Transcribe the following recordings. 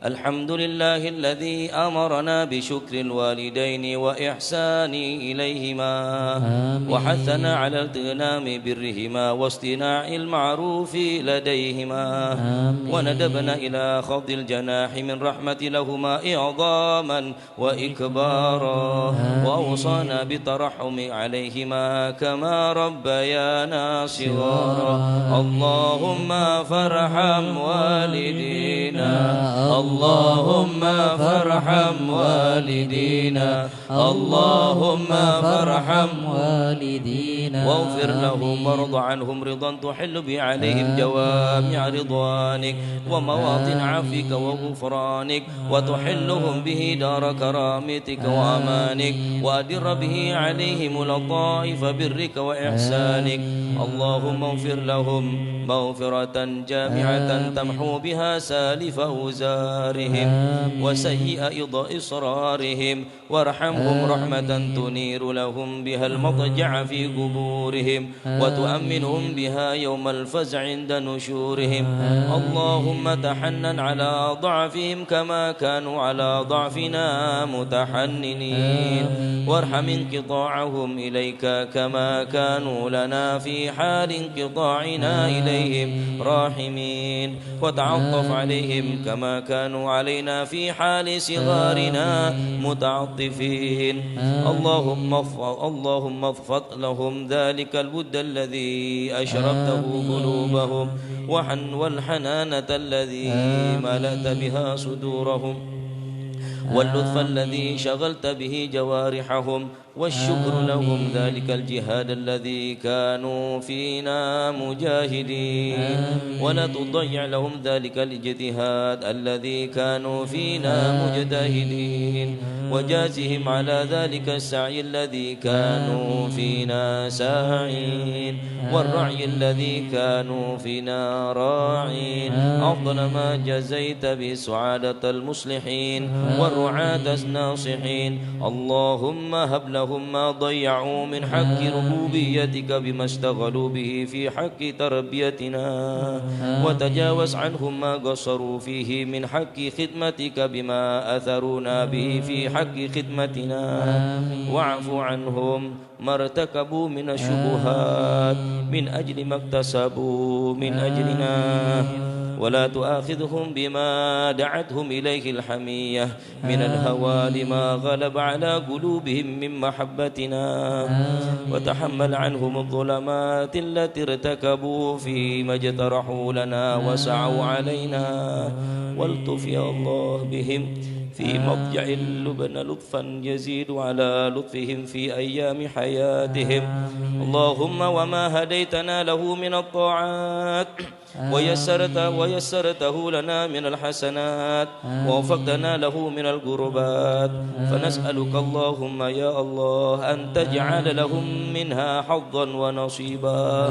الحمد لله الذي أمرنا بشكر الوالدين وإحسان إليهما وحثنا على اغتنام برهما واصطناع المعروف لديهما وندبنا إلى خفض الجناح من رحمة لهما إعظاما وإكبارا وأوصانا بالترحم عليهما كما ربيانا صغارا اللهم فارحم والدينا اللهم فارحم والدينا اللهم فارحم والدينا واغفر لهم وارض عنهم رضا تحل به عليهم جوامع رضوانك ومواطن عفوك وغفرانك وتحلهم به دار كرامتك وأمانك وأدر به عليهم لطائف برك وإحسانك اللهم اغفر لهم مغفرة جامعة تمحو بها سالف أوزارهم وسيئ إصرارهم وارحمهم رحمة تنير لهم بها المضجع في قبورهم وتؤمنهم بها يوم الفزع عند نشورهم اللهم تحنن على ضعفهم كما كانوا على ضعفنا متحننين وارحم انقطاعهم إليك كما كانوا لنا في حال انقطاعنا إليهم راحمين وتعطف عليهم كما كانوا علينا في حال صغارنا متعطفين اللهم اضفط لهم ذلك الود الذي أشربته قلوبهم والحنانة الذي ملأت بها صدورهم واللطف الذي شغلت به جوارحهم والشكر لهم ذلك الجهاد الذي كانوا فينا مجاهدين ولا تضيع لهم ذلك الاجتهاد الذي كانوا فينا مجتهدين وجازهم على ذلك السعي الذي كانوا فينا ساعين والرعي الذي كانوا فينا راعين أفضل ما جزيت بسعادة المصلحين والرعاة الناصحين اللهم هب لهم ما ضيعوا من حق ربوبيتك بما اشتغلوا به في حق تربيتنا وتجاوز عنهم ما قصروا فيه من حق خدمتك بما أثرونا به في حق خدمتنا واعف عنهم ما ارتكبوا من الشبهات من أجل ما اكتسبوا من أجلنا ولا تؤاخذهم بما دعتهم إليه الحمية من الهوى لما غلب على قلوبهم من محبتنا وتحمل عنهم الظلمات التي ارتكبوا فيما اجترحوا لنا وسعوا علينا والطف يا الله بهم في مضجع اللبن لطفا يزيد على لطفهم في أيام حياتهم اللهم وما هديتنا له من الطاعات ويسرته لنا من الحسنات ووفقتنا له من القربات فنسألك اللهم يا الله أن تجعل لهم منها حظا ونصيبا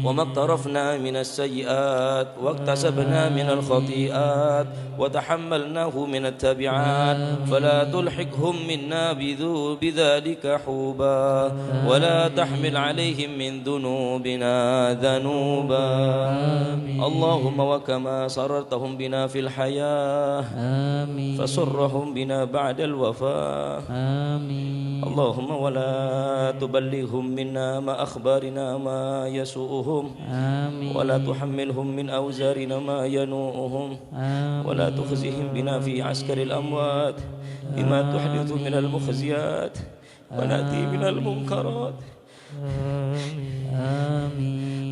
وما اقترفنا من السيئات واكتسبنا من الخطيئات وتحملناه من التبعات فلا تلحقهم منا بذلك حوبا ولا تحمل عليهم من ذنوبنا ذنوبا اللهم وكما سررتهم بنا في الحياة فسرهم بنا بعد الوفاة اللهم ولا تبلغهم منا ما أخبارنا ما يسوءهم ولا تحملهم من أوزارنا ما ينوءهم ولا تخزهم بنا في عسكر الأموات بما تحدث من المخزيات ونأتي من المنكرات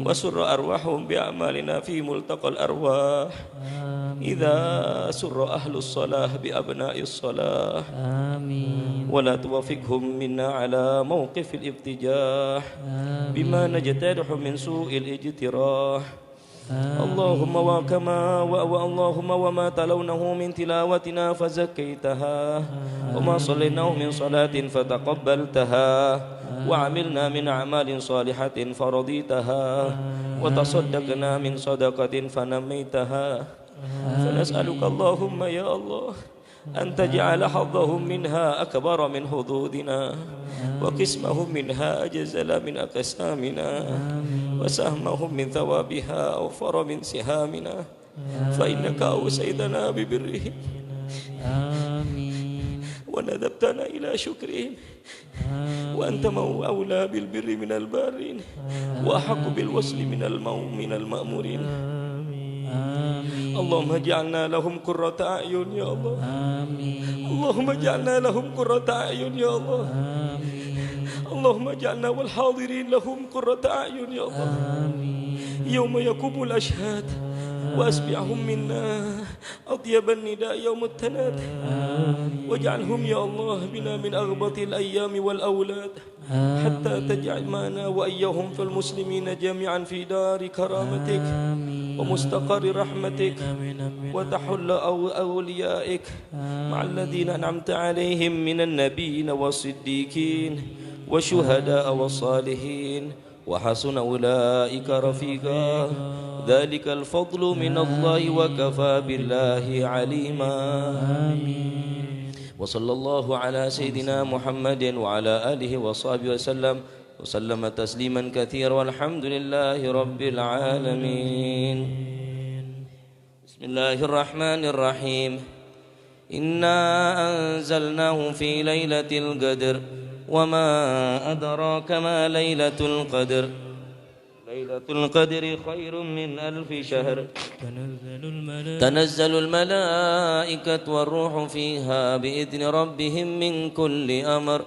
وسر أرواحهم بأعمالنا في ملتقى الأرواح إذا سر أهل الصلاة بأبناء الصلاة ولا توفقهم منا على موقف الابتجاح بما نجترح من سوء الاجتراح اللهم وما تلونه من تلاوتنا فزكيتها وما صليناه من صلاة فتقبلتها وعملنا من أعمال صالحة فرضيتها وتصدقنا من صدقة فنميتها فنسألك اللهم يا الله أن تجعل حظهم منها أكبر من حظوظنا وقسمهم منها أجزل من أقسامنا وسهمهم من ثوابها أوفر من سهامنا فإنك أوصيتنا ببرهم آمين وندبتنا إلى شكرهم وأنت أولى بالبر من البارين وأحق بالوصل من المأمورين. آمين اللهم اجعلنا لهم قرة أعين يا الله. آمين اللهم اجعلنا لهم قرة أعين يا الله. اللهم اجعلنا والحاضرين لهم قرة أعين يا الله. يوم يقوم الأشهاد وأسمعهم منا أطيب النداء يوم التناد. واجعلهم يا الله بنا من أغبط الأيام والأولاد حتى تجمعنا وإياهم في المسلمين جميعا في دار كرامتك ومستقر رحمتك وتحل أوليائك مع الذين أنعمت عليهم من النبيين والصديقين والشهداء والصالحين وحسن أولئك رفيقا. ذلك الفضل من الله وكفى بالله عليما. وصلى الله على سيدنا محمد وعلى آله وصحبه وسلم تسليما كثيرا والحمد لله رب العالمين. بسم الله الرحمن الرحيم. إنا أنزلناه في ليلة القدر وما أدراك ما ليلة القدر. ليلة القدر خير من 1000 شهر. تنزل الملائكة والروح فيها بإذن ربهم من كل أمر.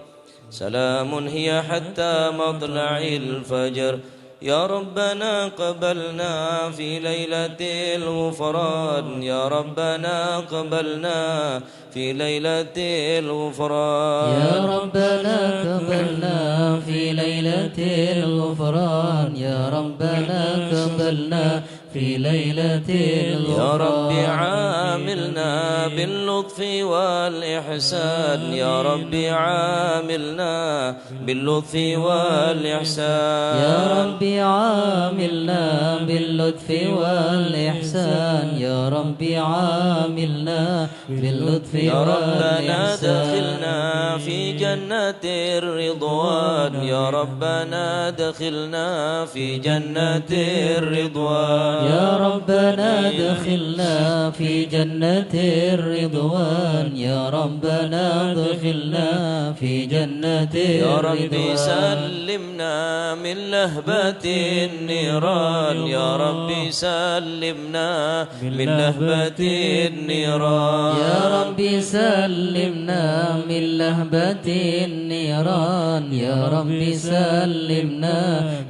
سلام هي حتى مطلع الفجر. يا ربنا قبلنا في ليلة الغفران. يا ربنا قبلنا في ليلة الغفران. يا ربنا قبلنا في ليلة الغفران. يا ربنا قبلنا في ليلة الغفران. يا رب عاملنا باللطف والإحسان. يا رب عاملنا باللطف والإحسان. يا رب عاملنا باللطف والإحسان. يا رب عاملنا باللطف يا ربنا والإحسان. دخلنا في جنة الرضوان. يا ربنا دخلنا في جنة الرضوان. يا ربنا دخلنا في جنة الرضوان. يا ربنا دخلنا في جنة الرضوان. يا ربي سلمنا من لهبة النيران. يا ربي سلمنا من لهبة النيران. يا ربي سلمنا من لهبة النيران. يا ربي سلمنا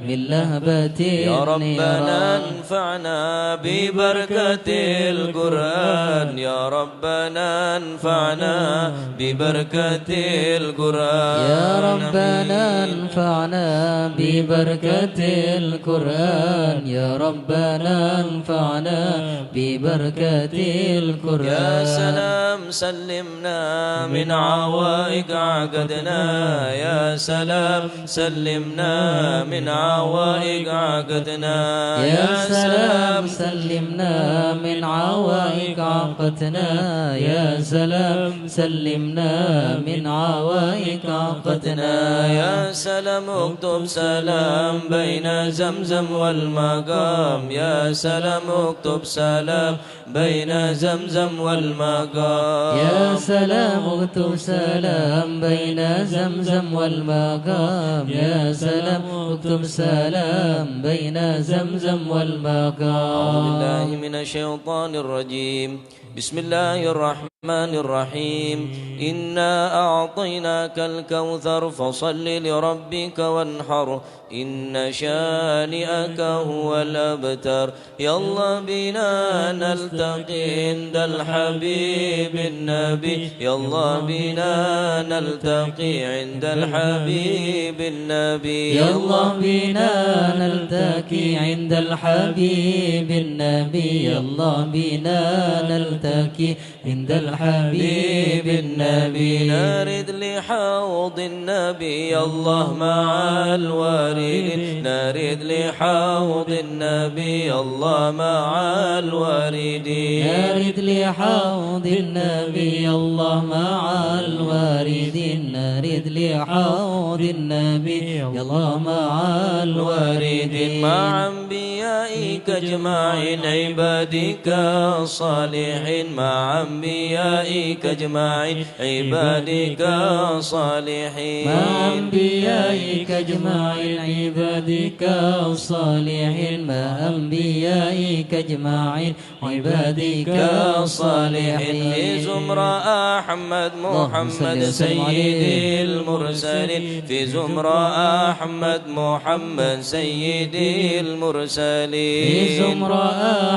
من لهبة النيران. يا ربنا انفعنا ببركة القرآن. يا ربنا انفعنا ببركة القرآن. يا ربنا انفعنا ببركة القرآن. يا ربنا انفعنا ببركة القرآن. يا سلام سلمنا من عوائق عقدنا. يا سلام سلمنا من عوائق عقدنا. يا سلام سلمنا من عوائق عقدنا. يا سلام سلمنا من عوائق عقدنا. يا سلام اكتب سلام بين زمزم والمقام. يا سلام اكتب سلام بين زمزم والمقام. يا سلام اكتب سلام بين زمزم والمقام. يا سلام اكتب سلام بين زمزم والمقام. أعوذ بالله من الشيطان الرجيم. بسم الله الرحمن الرحيم. إنا أعطيناك الكوثر فصل لربك وانحر. إن شانئك هو الأبتر. يلا بنا نلتقي عند الحبيب النبي. يلا بنا نلتقي عند الحبيب النبي. يلا بنا نلتقي عند الحبيب النبي. يلا بنا نلتقي عند الحبيب النبي. نرد لحوض النبي الله مع الوارد. نرد لحوض النبي الله مع الواردين. نرد لحوض النبي الله مع الواردين. نرد لحوض النبي الله مع الواردين. مع أنبيائك أنبيائك أجمعين عبادك الصالحين مع أنبيائك أجمعين عبادك الصالحين مع أنبيائك أجمعين عبادك الصالحين مع أنبيائك أجمعين عبادك الصالحين في زمرة أحمد محمد سيد المرسلين في زمرة أحمد محمد سيد المرسلين في زمرة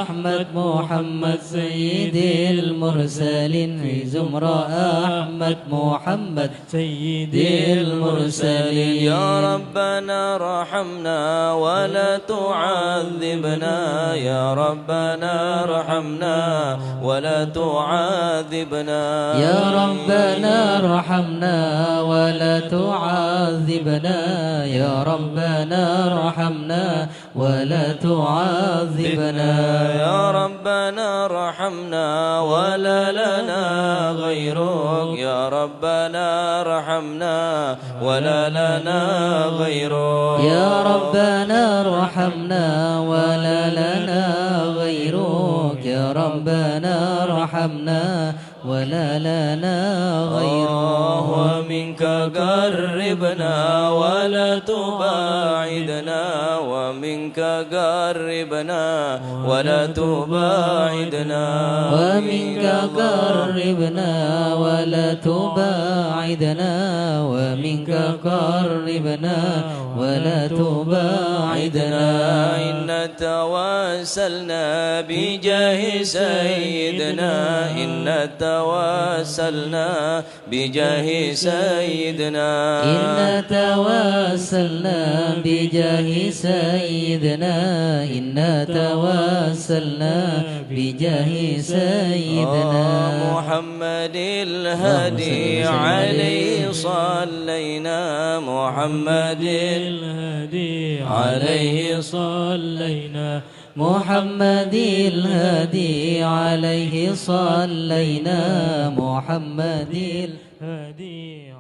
أحمد محمد سيد المرسلين في زمرة أحمد محمد سيد المرسلين يا ربنا ارحمنا ولا تعذبنا يا ربنا ارحمنا ولا تعذبنا يا ربنا ارحمنا ولا تعذبنا يا ربنا ارحمنا ولا تعذبنا يا ربنا ارحمنا ولا لنا غيرك يا ربنا ارحمنا ولا لنا غيرك يا ربنا ارحمنا ولا لنا غيرك يا ربنا ارحمنا ولا لنا غيرك ومنك قربنا ولا تباعدنا ومنك قربنا ولا تباعدنا ومنك قربنا ولا تباعدنا ومنك قربنا ولا تباعدنا إن توسلنا بجاه سيدنا إن توسلنا بجاه سيدنا إن توسلنا بجاه سيدنا إن توسلنا بجاه سيدنا محمد الهادي عليه صلينا محمد الهادي عليه صلينا محمد الهادي عليه صلينا محمد الهادي